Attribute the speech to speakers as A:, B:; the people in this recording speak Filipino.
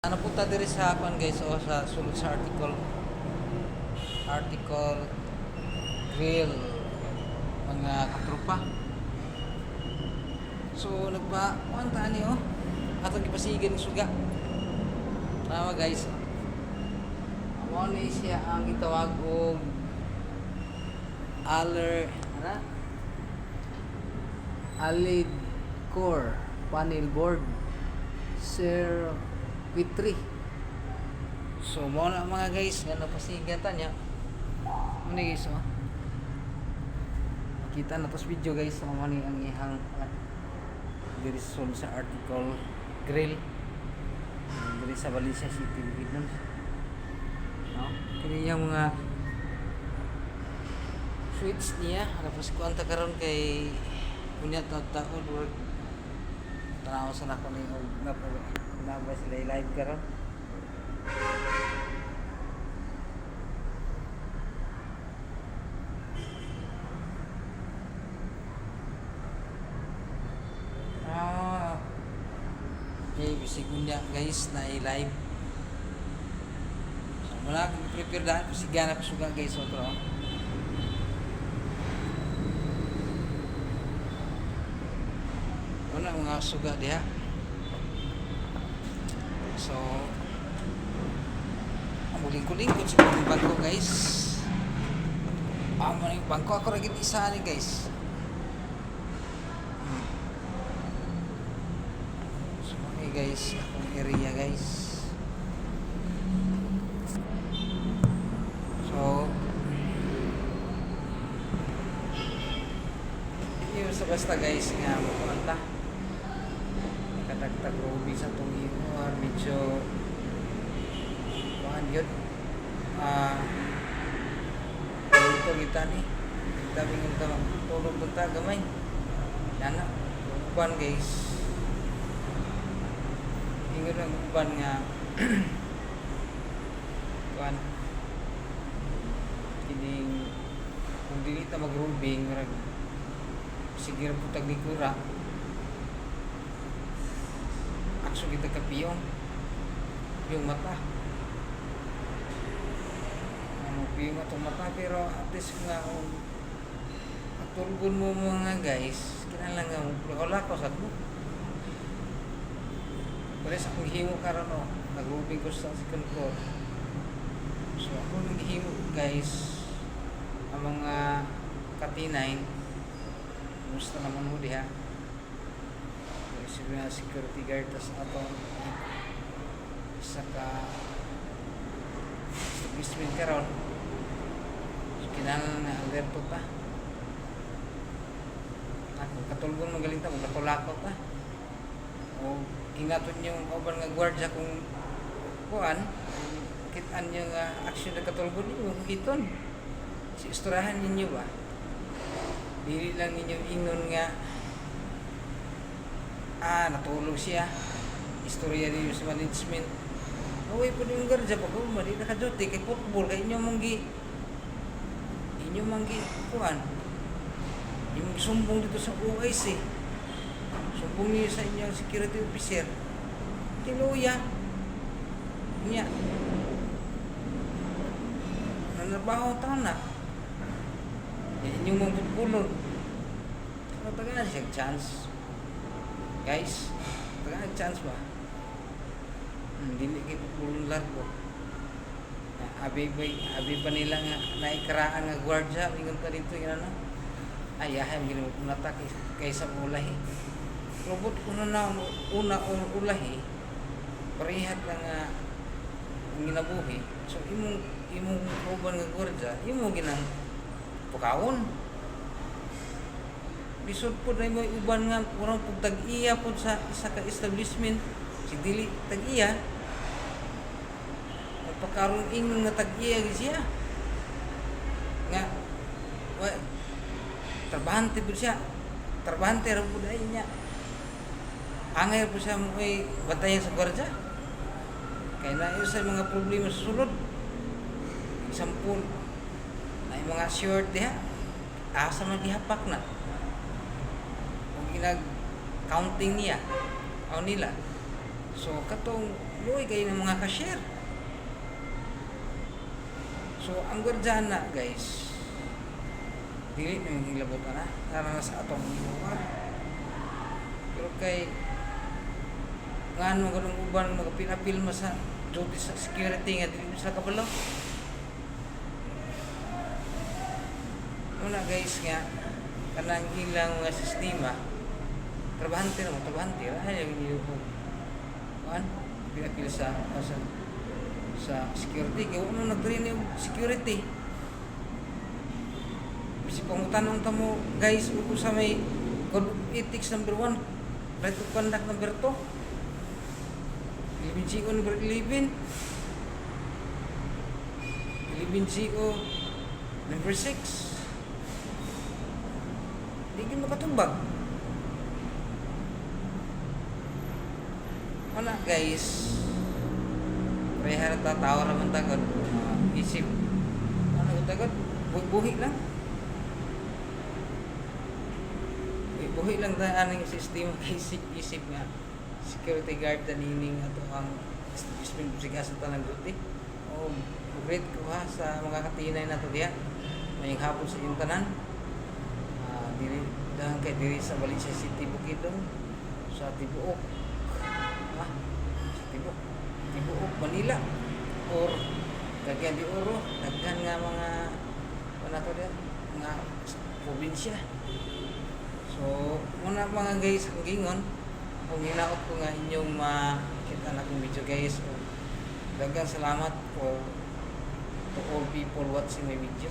A: Napunta diri sa akon guys o sa sulod sa article grill mga katropa. So nagpa kuanta ni atong gipasigan suga. Tama guys. Amo ni siya ang gitawag og Alid core panel board circuitry. So mo na mga guys nga napasigatan niya. Ano guys Makita na tos video guys sa mga ang ihang diri sa article grill diri sa Valencia City Bukidnon. No? Kini yung mga switch niya tapos kuanta karon kay unya taon work tanaw sa nako ni og naba sila live karon. Okay, bisig unya guys na i-live. So wala akong prepare daan bisigan ako suga guys otro. Wala mga suga diha. So ang lingkod sa bangko guys. Amo ni bangko ako ra gid isa ni guys. So guys, akong area guys. So yun sa basta guys nga mapunta katagtag ruby sa itong medyo kuhan yun ito kita ni dami ng tulog punta gamay yan na uban guys ingat ang uban nga kuhan kining kung dili ta mag-rubing sige ra putag ni kura akso kita kapiyong yung mata piyong atong mata pero at least nga atulgon mo mga guys kinahanglan nga lakaw sa mo pero sa kung himo karon nag-rubing ko sa second floor so ako naghimo guys ang mga katinay gusto naman mo diha isip na security guard tas atong isa ka establishment karon so kinahanglan na alerto ta ako katulgon magaling ta maglatulakaw ta o ingaton yung kauban nga gwardiya kung kuan kitaan nyo nga aksyon na katulgon ninyo kiton si isturahan ninyo ba dili lang ninyo ingon nga natulog siya istorya ninyo sa management away po yung gardya pag di nakaduty kay football kay inyo manggi kuhan yung sumbong dito sa OIC sumbong niyo sa inyong security officer tinuya niya nanarbaho taon na inyong mga footballon taga siya chance guys taga chance ba dili kay footballon largo abi pa nila nga naikaraan nga gwardiya ingon pa dito yung ayahay gini mo punata kaysa ulahi robot una ulahi parihat lang nga ginabuhi so imong uban nga gwardiya imo ginang pukawon bisod po na may uban nga kurang pag tag-iya po sa isa ka establishment si dili tag-iya pagkaroon ingon nga tag-iya siya nga trabahante po siya trabahante rin po dahil niya angay po siya may bantayan sa gwardiya kaya na yun sa mga problema sa sulod example na yung mga short diha asa man ihapak na kung ginag counting niya o nila So katong luoy kayo ng mga cashier. So ang gwardyana guys, dili na yung hilabot na na sa atong lugar. Pero kay ngano ganung uban magpinapilma sa duty sa security nga dili sa kabalo. Una guys nga kanang ilang mga sistema trabahante na mo trabahante ay yung kan pinapil sa security kay uno nagtrain yung security. Bisi pangutanong ta mo guys upo sa may code of ethics number 1, right of conduct number 2, 11GO number 11, 11GO number 6. Di ka makatubag. Ano guys, rehar tatawa naman tagod, isip, ano tagod, buhi lang. Buhi lang tayo anong sistema isip nga security guard na nining ato ang establishment sigasan tanang duty o great ko ha sa mga katinay na to diya may hapon sa iyong tanan dili dahang kay diri sa Valencia City Bukidnon sa Tibuok sa Tibuok Manila or Cagayan de Oro daghan nga mga ano to diya mga probinsya. So, muna mga guys, ang gingon, kung hinaot ko nga inyong makita na kong video guys, so, daghang salamat for to all people watching my video.